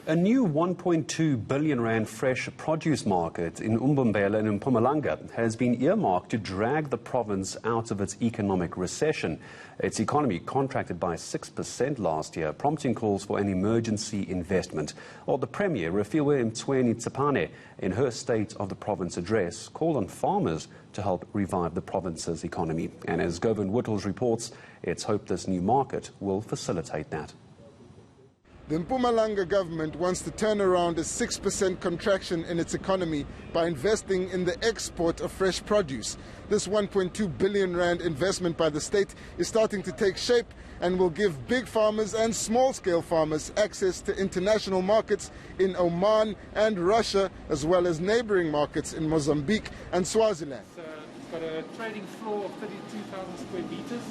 A new 1.2 billion rand fresh produce market in Mbombela and Mpumalanga has been earmarked to drag the province out of its economic recession. Its economy contracted by 6% last year, prompting calls for an emergency investment. Well, the Premier, Refiwe Mtsweni-Tsipane, in her State of the Province address, called on farmers to help revive the province's economy. And as Govan Whittles reports, it's hoped this new market will facilitate that. The Mpumalanga government wants to turn around a 6% contraction in its economy by investing in the export of fresh produce. This 1.2 billion rand investment by the state is starting to take shape and will give big farmers and small-scale farmers access to international markets in Oman and Russia, as well as neighboring markets in Mozambique and Swaziland. It's got a trading floor of 32,000 square meters.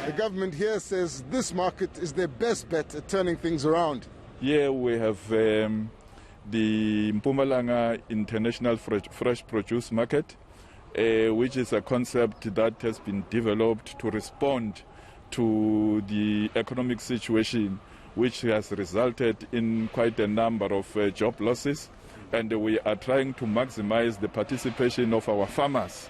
The government here says this market is their best bet at turning things around. Here we have the Mpumalanga International Fresh Produce Market, which is a concept that has been developed to respond to the economic situation, which has resulted in quite a number of job losses. And we are trying to maximize the participation of our farmers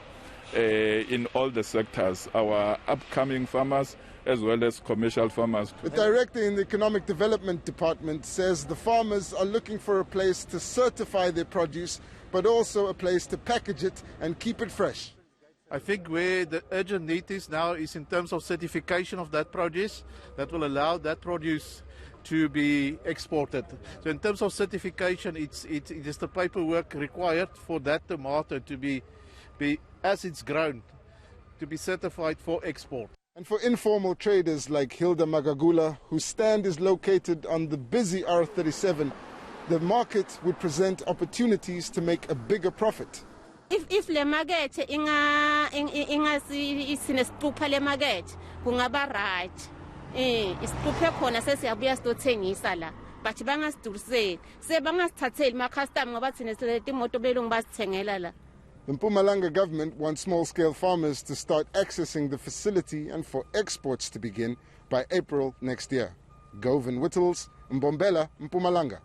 in all the sectors, our upcoming farmers as well as commercial farmers. The director in the Economic Development Department says the farmers are looking for a place to certify their produce, but also a place to package it and keep it fresh. I think where the urgent need is now is in terms of certification of that produce that will allow that produce to be exported. So in terms of certification, it is the paperwork required for that tomato to be as it's grown, to be certified for export. And for informal traders like Hilda Magagula, whose stand is located on the busy R37, the market would present opportunities to make a bigger profit. If le market isinesipupha le market kungaba right. Isipuphe khona sesiyabuya sitothengisa la. But bangasiduriseli. Sebangasithatheli ma custom ngoba thina silete imoto belungu basithengela la. The Mpumalanga government wants small-scale farmers to start accessing the facility and for exports to begin by April next year. Govan Whittles, Mbombela, Mpumalanga.